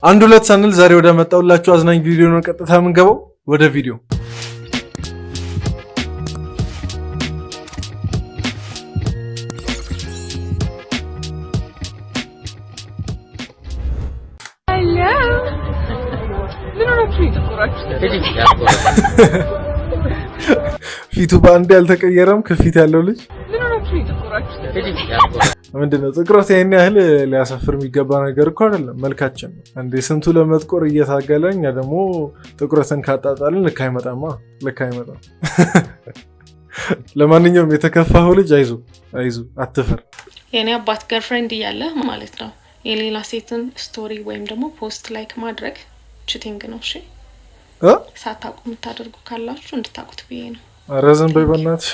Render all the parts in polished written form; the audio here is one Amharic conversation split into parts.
አንድ ሁለት ሳንል ዛሬ ወደ መጣውላችሁ አዝናኝ ቪዲዮ ነው ቀጥታ የምንገባው ወደ ቪዲዮ። ፊቱ በአንድ ያልተቀየረም ከፊት ያለው ልጅ ምንድነው ጥቁረት ይሄን ያህል ሊያሳፍር የሚገባ ነገር እኮ አይደለም። መልካችን ነው እንዴ ስንቱ ለመጥቆር እየታገለ እኛ ደግሞ ጥቁረትን ካጣጣልን ልክ አይመጣም። ለማንኛውም የተከፋው ልጅ አይዞ አትፈር። የኔ አባት ገርፍሬንድ እያለ ማለት ነው የሌላ ሴትን ስቶሪ ወይም ደግሞ ፖስት ላይክ ማድረግ ቺቲንግ ነው። እሺ ሳታውቁ የምታደርጉ ካላችሁ እንድታውቁት ብዬ ነው። ኧረ ዝም በይ በእናትሽ።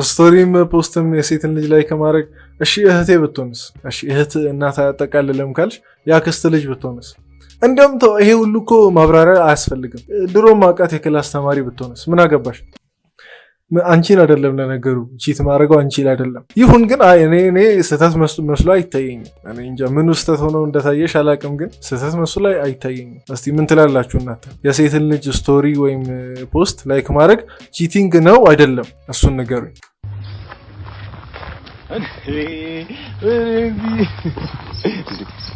ስቶሪም ፖስትም የሴትን ልጅ ላይ ከማድረግ እሺ እህቴ ብትሆንስ? እሺ እህት እናት አያጠቃልልም ካልሽ ያክስት ልጅ ብትሆንስ? እንደውም ተው ይሄ ሁሉ እኮ ማብራሪያ አያስፈልግም። ድሮ ማውቃት የክላስ ተማሪ ብትሆንስ ምን አገባሽ? አንቺን አይደለም ለነገሩ ቺት ማድረገው አንቺን አይደለም። ይሁን ግን እኔ ስህተት መስሎ አይታየኝም። እኔ እንጃ ምን ስህተት ሆኖ እንደታየሽ አላውቅም፣ ግን ስህተት መስሎ አይታየኝም። እስቲ ምን ትላላችሁ እናንተ? የሴትን ልጅ ስቶሪ ወይም ፖስት ላይክ ማድረግ ቺቲንግ ነው አይደለም? እሱን ንገሩኝ።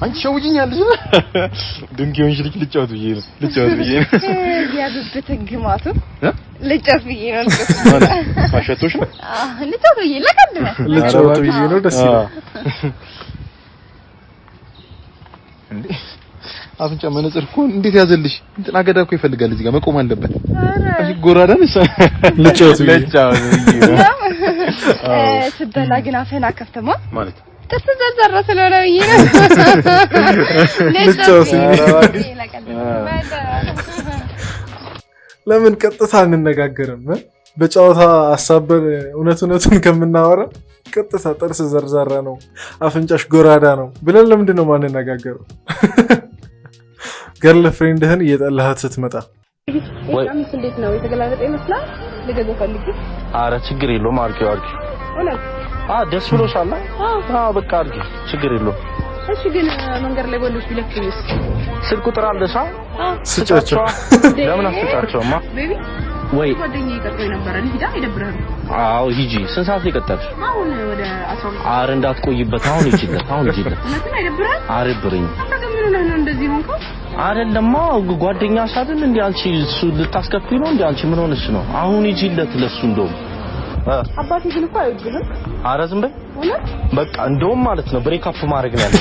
አንቺ ሸውጂኛለሽ። ድንጋዩን ልጅ ልጫወት ብዬ ነው ያዝብት ግማቱ ልጫወት ብዬ ነው ማሸቶሽ ነው ልጫወት ብዬ ነው ደስ ይላል። እንዴ አፍንጫ መነጽር እኮ እንዴት ያዘልሽ? እንትና ገዳ እኮ ይፈልጋል እዚህ ጋር መቆም አለበት። እሺ ጎራዳንስ ልጫወት ብዬ ስበላ ግን አፈና ከፍተማ ማለት ተዘዘረ ስለሆነ ብዬ ነው ልጫወት። ለምን ቀጥታ አንነጋገርም? በጨዋታ አሳበን እውነቱን ከምናወራ ቀጥታ ጥርስ ዘርዛራ ነው አፍንጫሽ ጎራዳ ነው ብለን ለምንድን ነው ማንነጋገረው? ገርል ፍሬንድህን እየጠላሃት ስትመጣ ወይስ እንዴት ነው የተገላለጠ ይመስላል? ልገዛው ፈልጊ። ኧረ ችግር የለውም አርጊው ደስ ብሎሻል? በቃ አርጊ ችግር የለውም። እሺ ግን መንገድ ላይ ወንዶች ቢለክኝስ? ስልክ ቁጥር አለሽ? ስጫቸው። ለምን አስጫቸውማ? ቤቢ ወይ ጓደኛዬ ቀጥሮኝ ነበር ሊዳ ይደብራል። አዎ ሂጂ። ስንት ሰዓት ይቀጣልሽ? አሁን ወደ 12። ኧረ እንዳትቆይበት አሁን ሂጂለት። እውነትም አይደብራል? አይደብረኝ። ምን ነው እንደዚህ ሆንኩ? አይደለማ ጓደኛሽ አይደል እንዴ? አንቺ እሱ ልታስከፍይ ነው እንዴ? አንቺ ምን ሆነሽ ነው? አሁን ሂጂለት ለሱ እንደውም አባቴ ግን እኮ አይወድህም። ኧረ ዝም በይ በቃ እንደውም ማለት ነው ብሬክ አፕ ማድረግ ነው ያለው።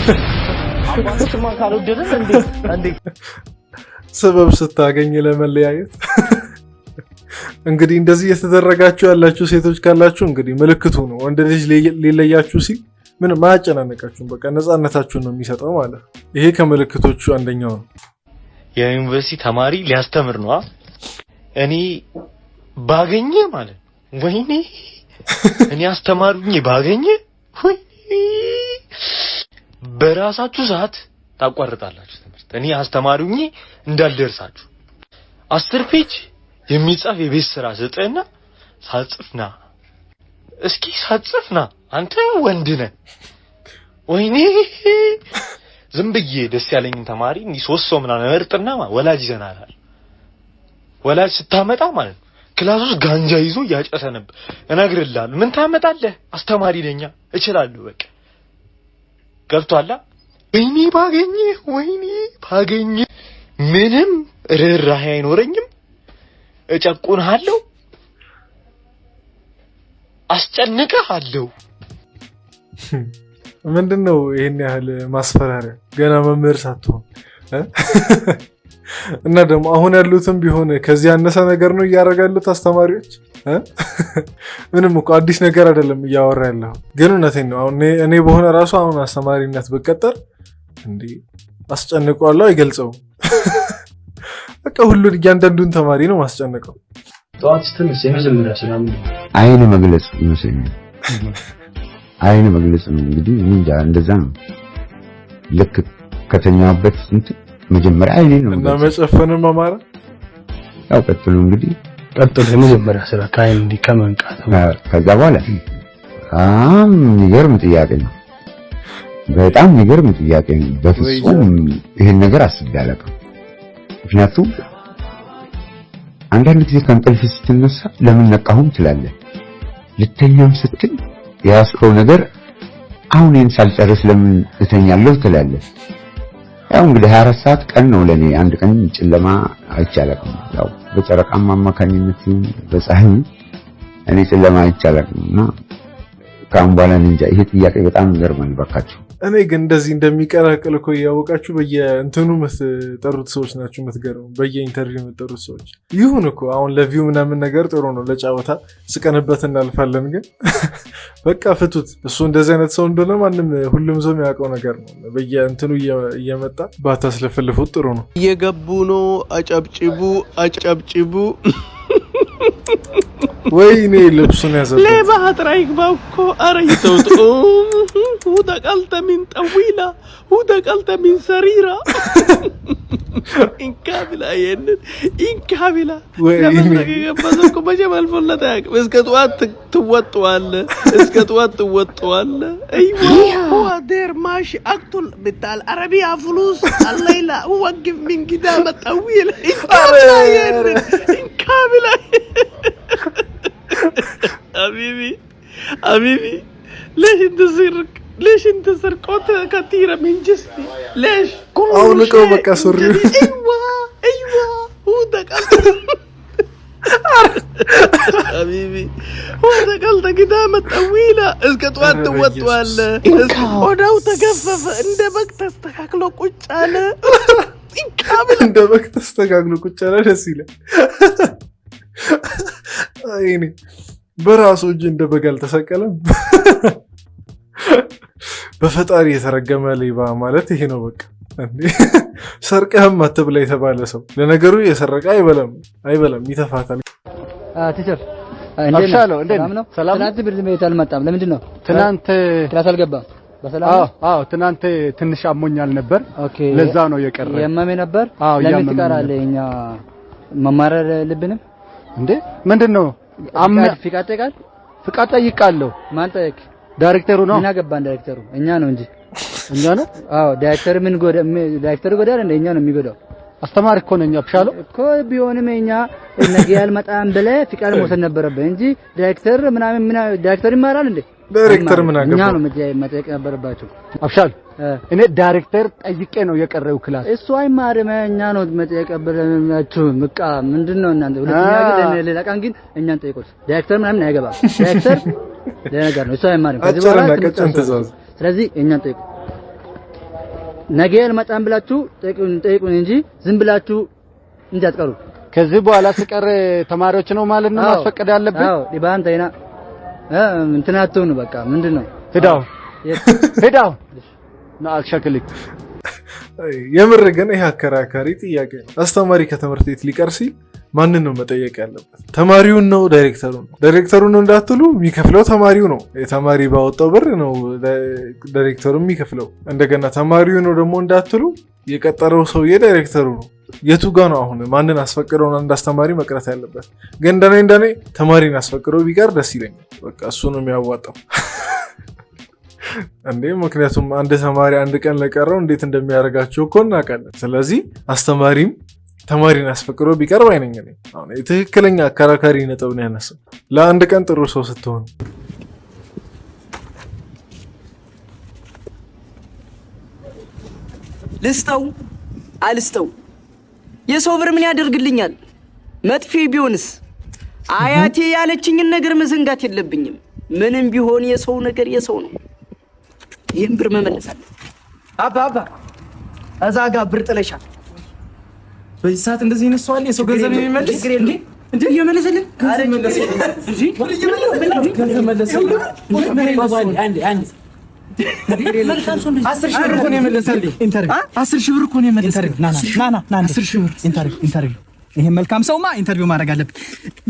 አባትሽማ ካልወደደን እንዴ ሰበብ ስታገኝ ለመለያየት። እንግዲህ እንደዚህ እየተደረጋችሁ ያላችሁ ሴቶች ካላችሁ እንግዲህ ምልክቱ ነው ወንድ ልጅ ሊለያችሁ ሲል ምንም ማያጨናነቃችሁም፣ በቃ ነፃነታችሁን ነው የሚሰጠው ማለት ነው። ይሄ ከምልክቶቹ አንደኛው ነው። የዩኒቨርሲቲ ተማሪ ሊያስተምር ነው። እኔ ባገኘ ማለት ወይኔ እኔ አስተማሩኝ ባገኘ ወይ በራሳችሁ ሰዓት ታቋርጣላችሁ ትምህርት። እኔ አስተማሩኝ እንዳልደርሳችሁ 10 ፔጅ የሚጻፍ የቤት ስራ ሰጠና ሳጽፍና እስኪ ሳጽፍና አንተ ወንድ ነህ ወይኔ ዝም ብዬ ደስ ያለኝን ተማሪ እንዲ 3 ሰው ምናምን መርጥና ወላጅ ይዘናል። ወላጅ ስታመጣ ማለት ክላስ ውስጥ ጋንጃ ይዞ ያጨሰ ነበር። እነግርልሃለሁ ምን ታመጣለህ? አስተማሪ ነኝ እችላለሁ በቃ ገብቷላ። ወይኔ ባገኘ ምንም ርህራሄ አይኖረኝም። እጨቁንሃለሁ፣ አስጨንቅሃለሁ። ምንድነው ይሄን ያህል ማስፈራሪያ? ገና መምህር ሳትሆን እና ደግሞ አሁን ያሉትም ቢሆን ከዚህ ያነሰ ነገር ነው እያደረጋሉት አስተማሪዎች። ምንም እኮ አዲስ ነገር አይደለም እያወራ ያለው፣ ግን እውነቴን ነው። አሁን እኔ በሆነ ራሱ አሁን አስተማሪነት ብቀጠር እንዴ አስጨንቀዋለሁ፣ አይገልጸውም። በቃ ሁሉን እያንዳንዱን ተማሪ ነው ማስጨነቀው። ጠዋት ስትነሳ የመጀመሪያ ሰላም አይን መግለጽ ይመስለኛል። አይን መግለጽ ነው እንግዲህ እንጃ እንደዛ ነው። ልክ ከተኛበት መጀመሪያ አይኔ ነው እና መጨፈንን መማር ያው ቀጥሎ እንግዲህ የመጀመሪያ ስራ ከአይን እንዲህ ከመንቃት ከዛ በኋላ የሚገርም ጥያቄ ነው። በጣም የሚገርም ጥያቄ ነው። በፍጹም ይሄን ነገር አስቤ አላውቅም። ምክንያቱም አንዳንድ ጊዜ ከእንቅልፍ ስትነሳ ለምን ነቃሁም ትላለህ። ልተኛም ስትል ያስከው ነገር አሁን ይሄን ሳልጨርስ ለምን እተኛለሁ ትላለህ። ያው እንግዲህ 24 ሰዓት ቀን ነው ለኔ። አንድ ቀን ጨለማ አይቻልም። ያው በጨረቃማ አማካኝነት በፀሐይ እኔ ጨለማ አይቻልምና ካም ባላ እንጃ። ይሄ ጥያቄ በጣም ይገርማል ባካችሁ። እኔ ግን እንደዚህ እንደሚቀላቀል እኮ ያወቃችሁ በየእንትኑ የምትጠሩት ሰዎች ናችሁ የምትገርሙ። በየኢንተርቪው የምትጠሩት ሰዎች ይሁን እኮ አሁን ለቪው ምናምን ነገር ጥሩ ነው፣ ለጫወታ ስቀንበት እናልፋለን። ግን በቃ ፍቱት። እሱ እንደዚህ አይነት ሰው እንደሆነ ማንም ሁሉም ሰው የሚያውቀው ነገር ነው። በየእንትኑ እየመጣ ባታስለፈልፉት ጥሩ ነው። እየገቡ ነው። አጨብጭቡ አጨብጭቡ። ወይኔ ልብሱን ያዘበት ለባህር አይግባው እኮ አረይተውት ወደቀልተ ምን ጠዊላ ወደቀልተ ምን ሰሪራ ኢንካብላ የነን ኢንካብላ ለማስተገበዘኩ በጀማል ፈለታ እስከ ጠዋት ትወጣዋለ አይዋ هو دير ماشي اقتل بتاع العربيه فلوس الليله وقف من قدام طويل إنكابلا حبيبي ليش انت سرقت كثيرة من جسمي ليش كل شيء بقى سوري ايوه هو ده حبيبي هو ده قلت قدامة طويلة اسكت وات ولا وداو تكفف اندبك تستحقلو قوش على اندبك تستحقلو قوش على رسيلة አይኔ በራሱ እጅ እንደበጋል ተሰቀለ። በፈጣሪ የተረገመ ሌባ ማለት ይሄ ነው። በቃ እንዴ ሰርቀህም አትብላ የተባለ ሰው ለነገሩ የሰረቀ አይበላም ይተፋታል። ቲቸር እንዴት ነው? ሰላም ነው። ትምህርት ቤት አልመጣም። ለምንድን ነው? ትናንት ክላስ አልገባም። በሰላም ነው? አዎ ትናንት ትንሽ አሞኛል ነበር። ለዛ ነው የቀረው። ያመመ ነበር። ለምን ትቀራለህ? እኛ መማር ልብንም እንዴ ምንድነው? ፍቃድ ጠይቃለሁ። ማን ጠይቅ? ዳይሬክተሩ ነው። እና ገባን ዳይሬክተሩ እኛ ነው እንጂ እኛ ነው። አዎ ዳይሬክተር ምን ዳይሬክተሩ ጎዳል እንደኛ ነው የሚጎዳው። አስተማሪ እኮ ነኝ አብሻለሁ እኮ ቢሆንም እኛ ነገ ያልመጣም ብለህ ፍቃድ መውሰድ ነበረብህ እንጂ ዳይሬክተር ምናምን ዳይሬክተር ይማራል እንዴ? ዳይሬክተር ምን አገባ? እኛ ነው መጠየቅ ነበረባችሁ። አብሻል እኔ ዳይሬክተር ጠይቄ ነው የቀረው ክላስ። እሱ አይማርም። እኛ ነው መጠየቅ ነበረባችሁ። በቃ ምንድነው እናንተ ሁለተኛ ግን ሌላ ቀን ግን እኛን ጠይቁት። ዳይሬክተር ምናምን አይገባም። ዳይሬክተር ለነገር ነው። እሱ አይማርም። ከዚህ በኋላ ስለዚህ እኛን ጠይቁ። ነገ ያልመጣም ብላችሁ ጠይቁን እንጂ ዝም ብላችሁ እንዳትቀሩ። ከዚህ በኋላ ስቀር ተማሪዎች ነው ማለት ነው ማስፈቀድ ያለብን። አዎ ዲባን ታይና እንትናቱን በቃ ምንድነው? ሄዳው አልሸክልክ። የምር ግን ይሄ አከራካሪ ጥያቄ ነው። አስተማሪ ከትምህርት ቤት ሊቀር ሲል ማንን ነው መጠየቅ ያለበት? ተማሪውን ነው ዳይሬክተሩን ነው? ዳይሬክተሩን ነው እንዳትሉ የሚከፍለው ተማሪው ነው። የተማሪ ባወጣው ብር ነው ዳይሬክተሩ የሚከፍለው። እንደገና ተማሪው ነው ደግሞ እንዳትሉ የቀጠረው ሰውዬ ዳይሬክተሩ ነው። የቱ ጋ ነው አሁን ማንን አስፈቅደው ነው እንዳስተማሪ መቅረት ያለበት? ግን እንደኔ ተማሪን አስፈቅደው ቢቀር ደስ ይለኛል። በቃ እሱ ነው የሚያዋጣው እንዴ። ምክንያቱም አንድ ተማሪ አንድ ቀን ለቀረው እንዴት እንደሚያደርጋቸው እኮ እናውቃለን። ስለዚህ አስተማሪም ተማሪን አስፈቅዶ ቢቀርብ አይነኝ ነኝ። አሁን የትክክለኛ አከራካሪ ነጥብ ነው ያነሳው። ለአንድ ቀን ጥሩ ሰው ስትሆን ልስጠው አልስጠው የሰው ብር ምን ያደርግልኛል? መጥፊ ቢሆንስ? አያቴ ያለችኝን ነገር መዘንጋት የለብኝም። ምንም ቢሆን የሰው ነገር የሰው ነው። ይሄን ብር መመለሳል። አባ እዛ ጋር ብር ጥለሻል። በዚህ ሰዓት እንደዚህ ይነሳዋል የሰው ገንዘብ የሚመልስ እንዴ? እየመለሰልን ገንዘብ መለሰልን እንጂ ገንዘብ መለሰልን። አንድ 10 ሺህ ብር እኮ ነው የመለሰልኝ። 10 ሺህ ብር እኮ ነው የመለሰልኝ። ና 10 ሺህ ብር ኢንተርቪው። ይሄ መልካም ሰውማ ኢንተርቪው ማድረግ አለብን።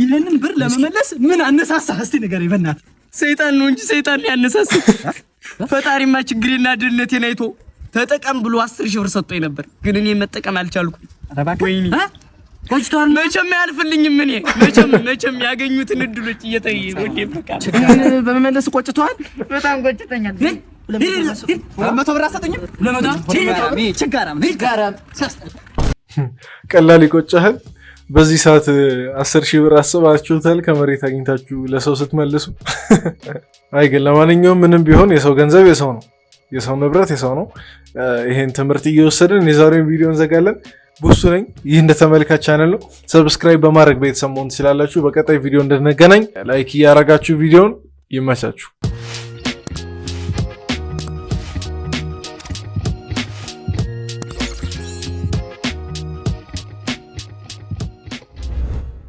ይሄንን ብር ለመመለስ ምን አነሳሳህ? እስቲ ንገረኝ በእናትህ። ሰይጣን ነው እንጂ ሰይጣን ሊያነሳሳ። ፈጣሪማ ችግሬና ድህነቴን አይቶ ተጠቀም ብሎ 10 ሺህ ብር ሰጥቶኝ ነበር፣ ግን እኔ መጠቀም አልቻልኩም። ወይኔ ቆጭቷል። መቼም አያልፍልኝም። እኔ መቼም ያገኙትን እድሎች እየተይ ወዴ በቃ ችግር በመመለስ ቆጭቷል። በጣም ቆጭተኛል። 200 ብር አሰጠኝ 200 ችጋራም ቀላል ይቆጫል። በዚህ ሰዓት 10,000 ብር አስባችሁታል ከመሬት አግኝታችሁ ለሰው ስትመልሱ። አይ ግን ለማንኛውም ምንም ቢሆን የሰው ገንዘብ የሰው ነው፣ የሰው ንብረት የሰው ነው። ይሄን ትምህርት እየወሰድን የዛሬውን ቪዲዮ እንዘጋለን። ቡሱ ነኝ። ይህ እንደ ተመልካች ቻናል ነው። ሰብስክራይብ በማድረግ ቤተሰብ መሆን ትችላላችሁ። በቀጣይ ቪዲዮ እንድንገናኝ ላይክ እያደረጋችሁ ቪዲዮን ይመቻችሁ።